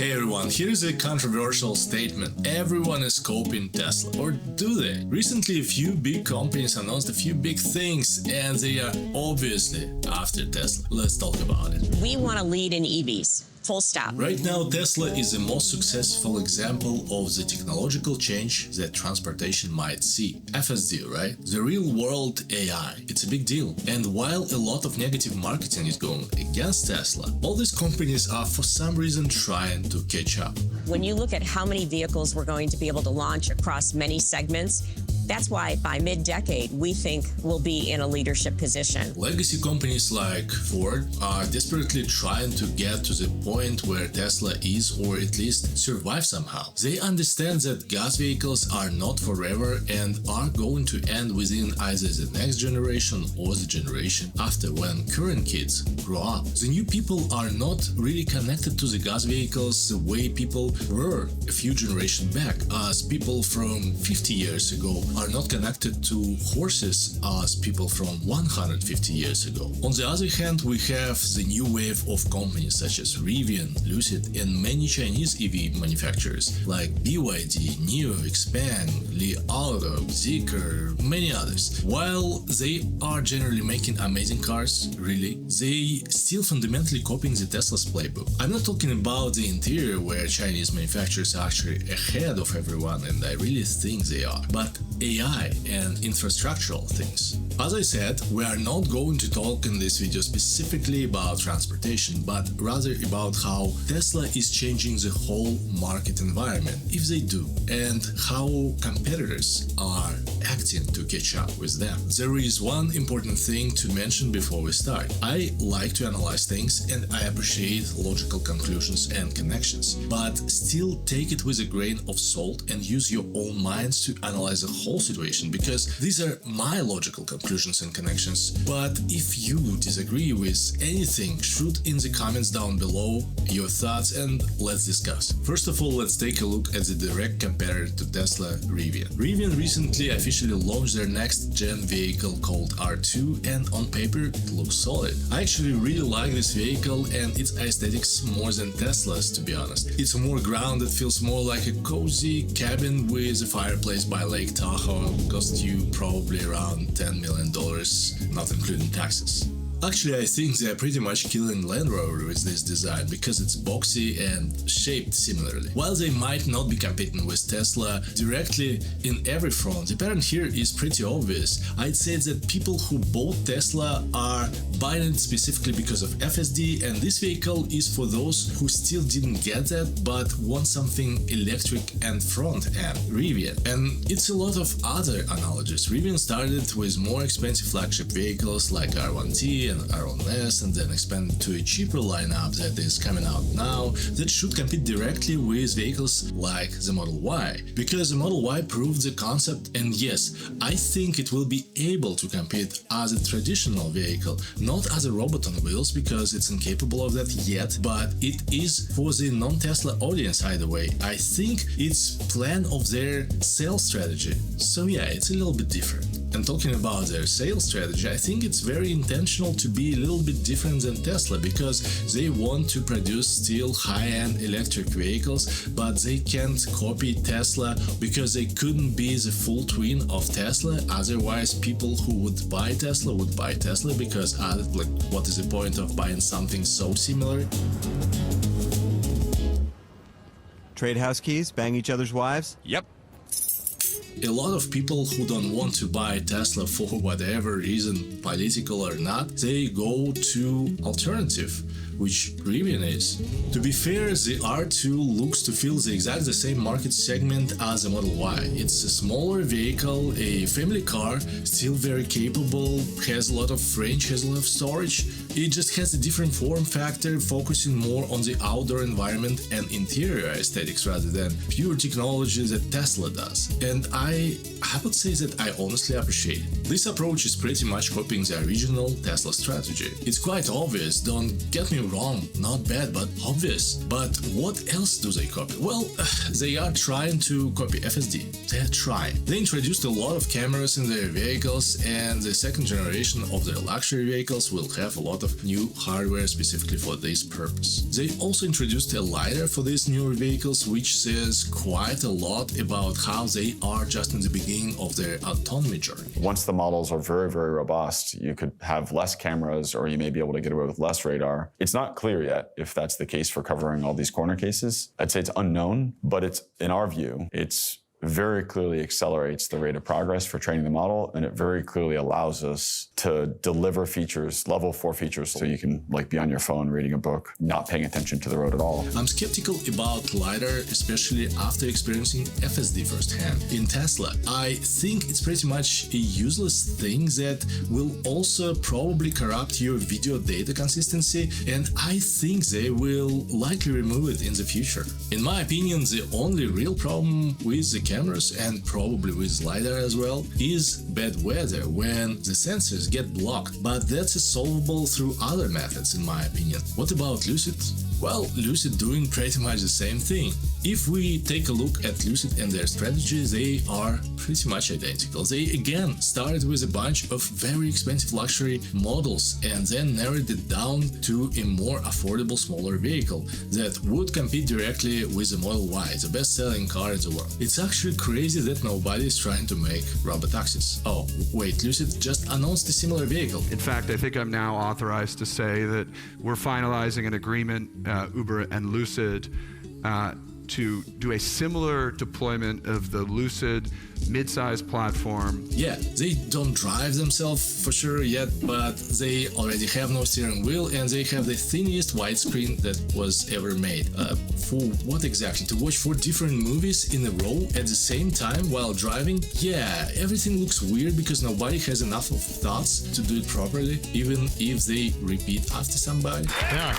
Hey everyone, here's a controversial statement. Everyone is copying Tesla, or do they? Recently, a few big companies announced a few big things, and they are obviously after Tesla. Let's talk about it. We want to lead in EVs. Full stop. Right now, Tesla is the most successful example of the technological change that transportation might see. FSD, right? The real world AI. It's a big deal. And while a lot of negative marketing is going against Tesla, all these companies are for some reason trying to catch up. When you look at how many vehicles we're going to be able to launch across many segments, that's why by mid-decade, we think we'll be in a leadership position. Legacy companies like Ford are desperately trying to get to the point where Tesla is, or at least survive somehow. They understand that gas vehicles are not forever and are going to end within either the next generation or the generation after, when current kids grow up. The new people are not really connected to the gas vehicles the way people were a few generations back, as people from 50 years ago are not connected to horses as people from 150 years ago. On the other hand, we have the new wave of companies such as Rivian, Lucid, and many Chinese EV manufacturers like BYD, NIO, Xpeng, Li Auto, Zeekr, many others. While they are generally making amazing cars, really, they still fundamentally copying the Tesla's playbook. I'm not talking about the interior, where Chinese manufacturers are actually ahead of everyone, and I really think they are, but AI and infrastructural things. As I said, we are not going to talk in this video specifically about transportation, but rather about how Tesla is changing the whole market environment, if they do, and how competitors are acting to catch up with them. There is one important thing to mention before we start. I like to analyze things, and I appreciate logical conclusions and connections, but still take it with a grain of salt and use your own minds to analyze the whole situation, because these are my logical conclusions and connections. But if you disagree with anything, shoot in the comments down below your thoughts and let's discuss. First of all, let's take a look at the direct competitor to Tesla, Rivian. Rivian recently officially launched their next gen vehicle called R2, and on paper it looks solid. I actually really like this vehicle and its aesthetics more than Tesla's, to be honest. It's more grounded, feels more like a cozy cabin with a fireplace by Lake Tahoe. Cost you probably around $10 million, not including taxes. Actually, I think they are pretty much killing Land Rover with this design, because it's boxy and shaped similarly. While they might not be competing with Tesla directly in every front, the pattern here is pretty obvious. I'd say that people who bought Tesla are buying it specifically because of FSD, and this vehicle is for those who still didn't get that but want something electric and front-end, Rivian. And it's a lot of other analogies. Rivian started with more expensive flagship vehicles like R1T and R1S, and then expanded to a cheaper lineup that is coming out now that should compete directly with vehicles like the Model Y, because the Model Y proved the concept, and yes, I think it will be able to compete as a traditional vehicle, not as a robot on wheels, because it's incapable of that yet, but it is for the non-Tesla audience either way. I think it's plan of their sales strategy, so yeah, it's a little bit different. And talking about their sales strategy, I think it's very intentional to be a little bit different than Tesla, because they want to produce still high-end electric vehicles, but they can't copy Tesla because they couldn't be the full twin of Tesla. Otherwise, people who would buy Tesla because like, what is the point of buying something so similar? Trade house keys, bang each other's wives? Yep. A lot of people who don't want to buy Tesla for whatever reason, political or not, they go to alternative, which Rivian is. To be fair, the R2 looks to fill the exact same market segment as the Model Y. It's a smaller vehicle, a family car, still very capable, has a lot of range, has a lot of storage. It just has a different form factor, focusing more on the outdoor environment and interior aesthetics rather than pure technology that Tesla does. And I would say that I honestly appreciate it. This approach is pretty much copying the original Tesla strategy. It's quite obvious, don't get me wrong, not bad, but obvious. But what else do they copy? Well, they are trying to copy FSD. They're trying. They introduced a lot of cameras in their vehicles, and the second generation of their luxury vehicles will have a lot of new hardware specifically for this purpose. They also introduced a LiDAR for these newer vehicles, which says quite a lot about how they are just in the beginning of their autonomy journey. Once the models are very, very robust, you could have less cameras, or you may be able to get away with less radar. It's not clear yet if that's the case for covering all these corner cases. I'd say it's unknown, but it's, in our view, it's very clearly accelerates the rate of progress for training the model, and it very clearly allows us to deliver features, level 4 features, so you can be on your phone reading a book, not paying attention to the road at all. I'm skeptical about LiDAR, especially after experiencing FSD firsthand. In Tesla, I think it's pretty much a useless thing that will also probably corrupt your video data consistency, and I think they will likely remove it in the future. In my opinion, the only real problem with the cameras, and probably with LiDAR as well, is bad weather when the sensors get blocked, but that's solvable through other methods in my opinion. What about Lucid? Well, Lucid doing pretty much the same thing. If we take a look at Lucid and their strategy, they are pretty much identical. They again started with a bunch of very expensive luxury models and then narrowed it down to a more affordable, smaller vehicle that would compete directly with the Model Y, the best-selling car in the world. It's actually crazy that nobody is trying to make robotaxis. Oh, wait, Lucid just announced a similar vehicle. In fact, I think I'm now authorized to say that we're finalizing an agreement, Uber and Lucid, to do a similar deployment of the Lucid mid-size platform. Yeah, they don't drive themselves for sure yet, but they already have no steering wheel and they have the thinnest widescreen that was ever made. For what exactly? To watch 4 different movies in a row at the same time while driving? Yeah, everything looks weird because nobody has enough of thoughts to do it properly, even if they repeat after somebody. Yeah,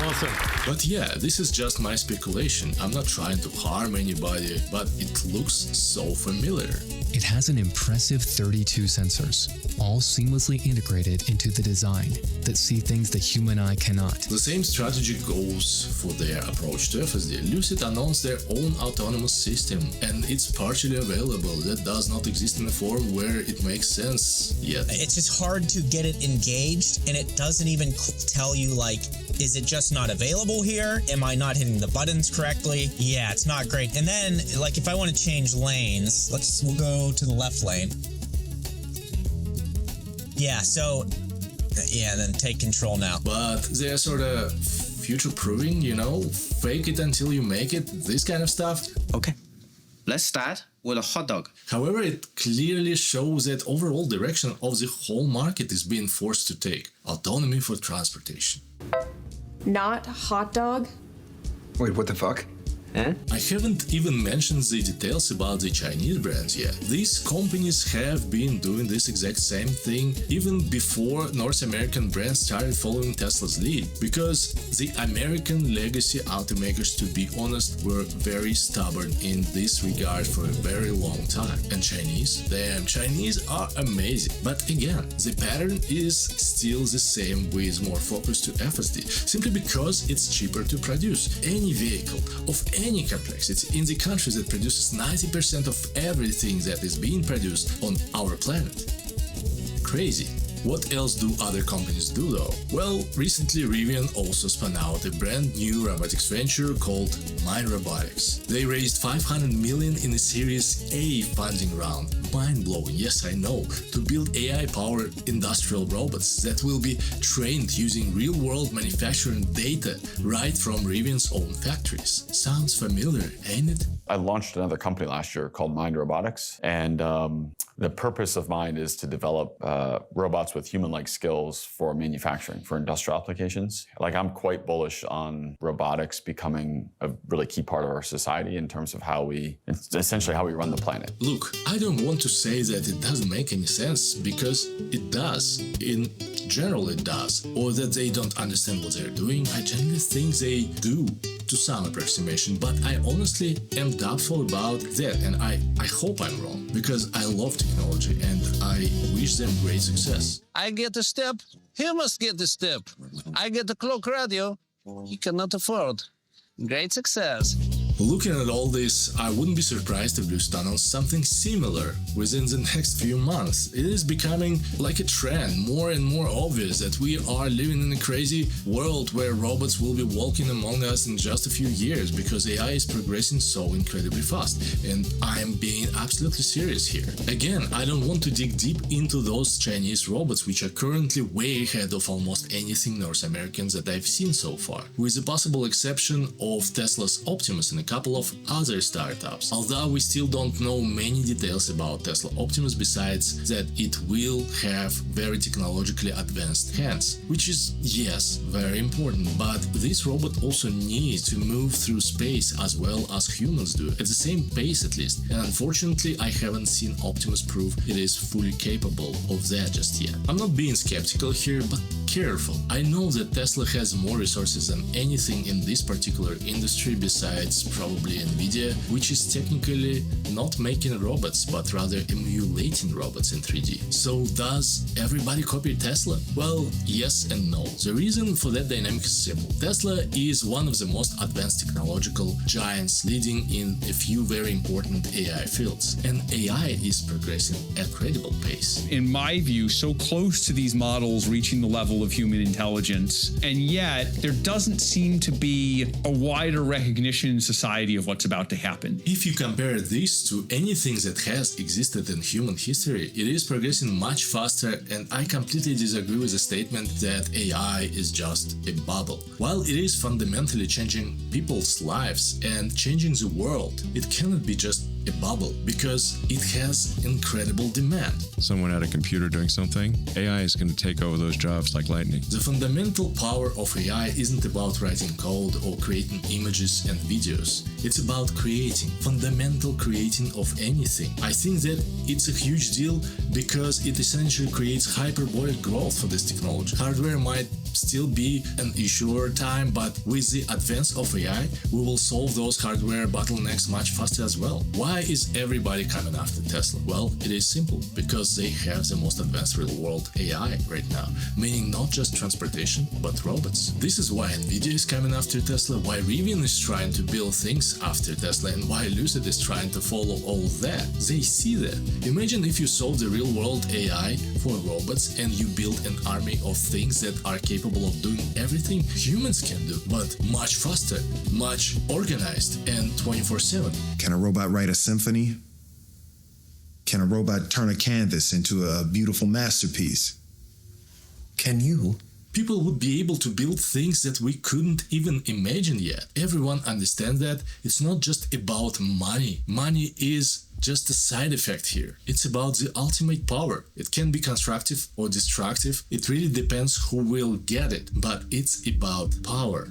awesome. But yeah, this is just my speculation. I'm not trying to harm anybody, but it looks so familiar. It has an impressive 32 sensors, all seamlessly integrated into the design that see things the human eye cannot. The same strategy goes for their approach to FSD. Lucid announced their own autonomous system, and it's partially available. That does not exist in a form where it makes sense yet. It's just hard to get it engaged, and it doesn't even tell you, is it just not available here? Am I not hitting the buttons correctly? Yeah, it's not great. And then, if I want to change lanes, we'll go to the left lane. Yeah, then take control now. But they're sort of future-proving, fake it until you make it, this kind of stuff. Okay, let's start with a hot dog. However, it clearly shows that overall direction of the whole market is being forced to take autonomy for transportation. Not hot dog? Wait, what the fuck? Eh? I haven't even mentioned the details about the Chinese brands yet. These companies have been doing this exact same thing even before North American brands started following Tesla's lead, because the American legacy automakers, to be honest, were very stubborn in this regard for a very long time. And Chinese? Damn, Chinese are amazing. But again, the pattern is still the same with more focus to FSD, simply because it's cheaper to produce. Any vehicle of any complexity in the country that produces 90% of everything that is being produced on our planet. Crazy. What else do other companies do though? Well, recently Rivian also spun out a brand new robotics venture called Mind Robotics. They raised $500 million in a Series A funding round. Mind-blowing, yes I know, to build AI-powered industrial robots that will be trained using real-world manufacturing data right from Rivian's own factories. Sounds familiar, ain't it? I launched another company last year called Mind Robotics, and the purpose of Mind is to develop robots with human-like skills for manufacturing, for industrial applications. I'm quite bullish on robotics becoming a really key part of our society in terms of essentially how we run the planet. Look, I don't want to say that it doesn't make any sense, because it does. In general it does. Or that they don't understand what they're doing. I generally think they do, to some approximation, but I honestly am doubtful about that, and I hope I'm wrong, because I love technology and I wish them great success. I get a step, He must get the step. I get the cloak radio. He cannot afford. Great success. Looking at all this, I wouldn't be surprised if Lucid announced something similar within the next few months. It is becoming like a trend, more and more obvious that we are living in a crazy world where robots will be walking among us in just a few years because AI is progressing so incredibly fast. And I am being absolutely serious here. Again, I don't want to dig deep into those Chinese robots which are currently way ahead of almost anything North American that I've seen so far, with the possible exception of Tesla's Optimus and a couple of other startups. Although we still don't know many details about Tesla Optimus besides that it will have very technologically advanced hands, which is, yes, very important, but this robot also needs to move through space as well as humans do, at the same pace at least, and unfortunately I haven't seen Optimus prove it is fully capable of that just yet. I'm not being skeptical here, but careful. I know that Tesla has more resources than anything in this particular industry besides probably Nvidia, which is technically not making robots but rather emulating robots in 3D. So does everybody copy Tesla? Well, yes and no. The reason for that dynamic is simple. Tesla is one of the most advanced technological giants leading in a few very important AI fields, and AI is progressing at a credible pace. In my view, so close to these models reaching the level of human intelligence, and yet there doesn't seem to be a wider recognition in society of what's about to happen. If you compare this to anything that has existed in human history, it is progressing much faster, and I completely disagree with the statement that AI is just a bubble. While it is fundamentally changing people's lives and changing the world, it cannot be just a bubble because it has incredible demand. Someone at a computer doing something, AI is going to take over those jobs like lightning. The fundamental power of AI isn't about writing code or creating images and videos. It's about creating, fundamental creating of anything. I think that it's a huge deal because it essentially creates hyperbolic growth for this technology. Hardware might still be an issue over time, but with the advance of AI, we will solve those hardware bottlenecks much faster as well. Why is everybody coming after Tesla? Well, it is simple, because they have the most advanced real-world AI right now, meaning not just transportation, but robots. This is why Nvidia is coming after Tesla, why Rivian is trying to build things after Tesla, and why Lucid is trying to follow all that. They see that. Imagine if you solve the real-world AI for robots and you build an army of things that are capable of doing everything humans can do, but much faster, much organized, and 24/7. Can a robot write a symphony? Can a robot turn a canvas into a beautiful masterpiece? Can you? People would be able to build things that we couldn't even imagine yet. Everyone understands that it's not just about money. Money is just a side effect here. It's about the ultimate power. It can be constructive or destructive. It really depends who will get it, but it's about power.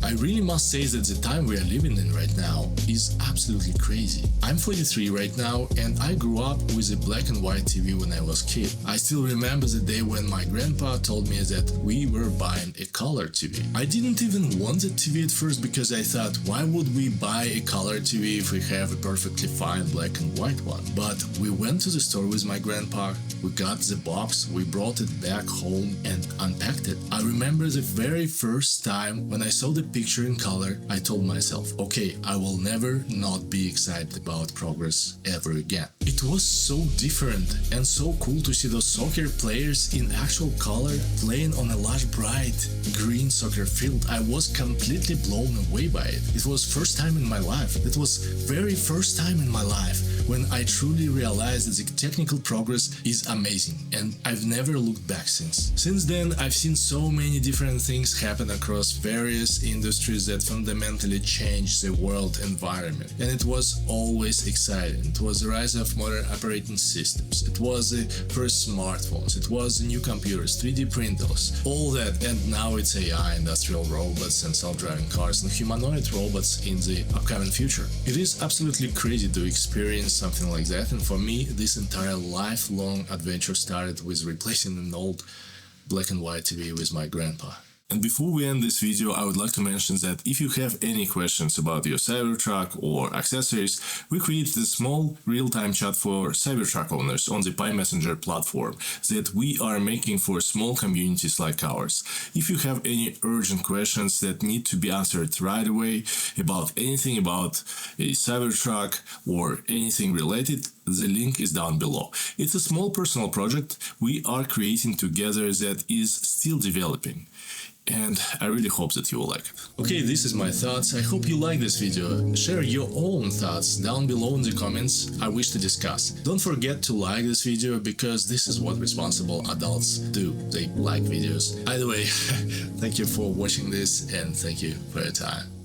I really must say that the time we are living in right now is absolutely crazy. I'm 43 right now, and I grew up with a black and white TV when I was a kid. I still remember the day when my grandpa told me that we were buying a color TV. I didn't even want the TV at first because I thought, why would we buy a color TV if we have a perfectly fine black and white one? But we went to the store with my grandpa, we got the box, we brought it back home and unpacked it. I remember the very first time when I saw the picture in color, I told myself, okay, I will never not be excited about progress ever again. It was so different and so cool to see those soccer players in actual color playing on a large bright green soccer field. I was completely blown away by it. It was first time in my life. It was very first time in my life when I truly realized that the technical progress is amazing, and I've never looked back since. Since then, I've seen so many different things happen across various industries that fundamentally changed the world environment, and it was always exciting. It was the rise of modern operating systems, it was the first smartphones, it was the new computers, 3D printers, all that, and now it's AI, industrial robots, and self-driving cars, and humanoid robots in the upcoming future. It is absolutely crazy to experience something like that, and for me, this entire lifelong adventure started with replacing an old black and white TV with my grandpa. And before we end this video, I would like to mention that if you have any questions about your Cybertruck or accessories, we created a small real-time chat for Cybertruck owners on the PieMessenger platform that we are making for small communities like ours. If you have any urgent questions that need to be answered right away about anything about a Cybertruck or anything related, the link is down below. It's a small personal project we are creating together that is still developing. And I really hope that you will like it. Okay, this is my thoughts. I hope you like this video. Share your own thoughts down below in the comments. I wish to discuss. Don't forget to like this video because this is what responsible adults do. They like videos. Either way, thank you for watching this and thank you for your time.